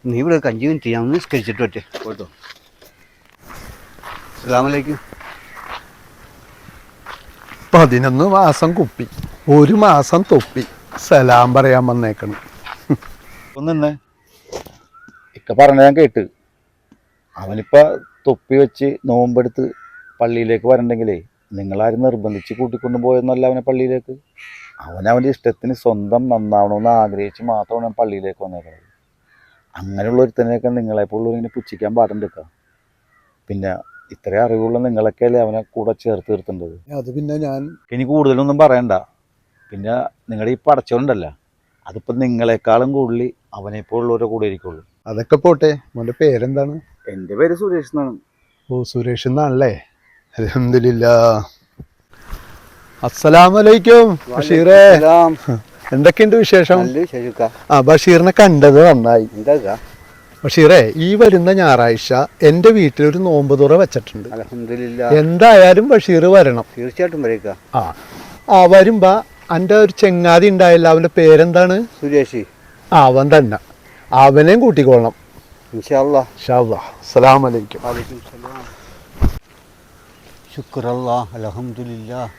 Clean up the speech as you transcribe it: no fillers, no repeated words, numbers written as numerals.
നീ ഇവിടെ 5 മിനിറ്റ് ഞാൻ നിസ്കരിച്ചിട്ട് പറ്റേ കേട്ടോ. അസ്സലാമലൈക്കും. 11 മാസം കുപ്പി, 1 മാസം തൊപ്പി, സലാം പറയാൻ വന്നേക്കണം. ഒന്നെ ഇക്ക പറഞ്ഞ ഞാൻ കേട്ട്. അവനിപ്പോൾ തൊപ്പി വെച്ച് നോമ്പെടുത്ത് പള്ളിയിലേക്ക് വരണ്ടെങ്കിലേ നിങ്ങളാരും നിർബന്ധിച്ച് കൂട്ടിക്കൊണ്ടു പോയെന്നല്ല അവനെ പള്ളിയിലേക്ക്. അവനവൻ്റെ ഇഷ്ടത്തിന് സ്വന്തം നന്നാവണമെന്ന് ആഗ്രഹിച്ച് മാത്രമാണ് ഞാൻ പള്ളിയിലേക്ക് വന്നേക്കുന്നത്. അങ്ങനെയുള്ള ഒരുത്തനെയൊക്കെ നിങ്ങളെപ്പോലുള്ളവരിങ്ങനെ പുച്ഛിക്കാൻ പാടുണ്ടെടുക്കുക. പിന്നെ ഇത്രയും അറിവുള്ള നിങ്ങളൊക്കെയല്ലേ അവനെ കൂടെ ചേർത്ത് തീർത്തേണ്ടത്. അത് പിന്നെ ഞാൻ ഇനി കൂടുതലൊന്നും പറയണ്ട. പിന്നെ നിങ്ങളുടെ ഈ പടച്ചോണ്ടല്ല, അതിപ്പോൾ നിങ്ങളെക്കാളും കൂടുതൽ അവനെപ്പോലുള്ളവരുടെ കൂടെ ഇരിക്കുള്ളൂ. അതൊക്കെ പോട്ടെ, മോൻ്റെ പേരെന്താണ്? എൻ്റെ പേര് സുരേഷ് എന്നാണ്. ഓ, സുരേഷ് എന്നാണല്ലേ. അൽഹംദുലില്ലാ. അസ്സലാമലൈക്കും ബഷീറേ. എന്തൊക്കെയുണ്ട് വിശേഷം? ആ, ബഷീറിനെ കണ്ടത് നന്നായി. ബഷീറേ, ഈ വരുന്ന ഞായറാഴ്ച എൻ്റെ വീട്ടിലൊരു നോമ്പ് തുറ വെച്ചിട്ടുണ്ട്. എന്തായാലും ബഷീർ വരണം. തീർച്ചയായിട്ടും വരേക്ക. ആ വരുമ്പോ എൻ്റെ ഒരു ചെങ്ങാതി ഉണ്ടായില്ല, അവൻ്റെ പേരെന്താണ്? സുരേഷ്. അവൻ തന്നെ, അവനെയും കൂട്ടിക്കൊള്ളണം. ഇൻഷാ അല്ലാഹ്. അസ്സലാമു അലൈക്കും. ശുക്രല്ലാഹ്, അൽഹംദുലില്ലാഹ്.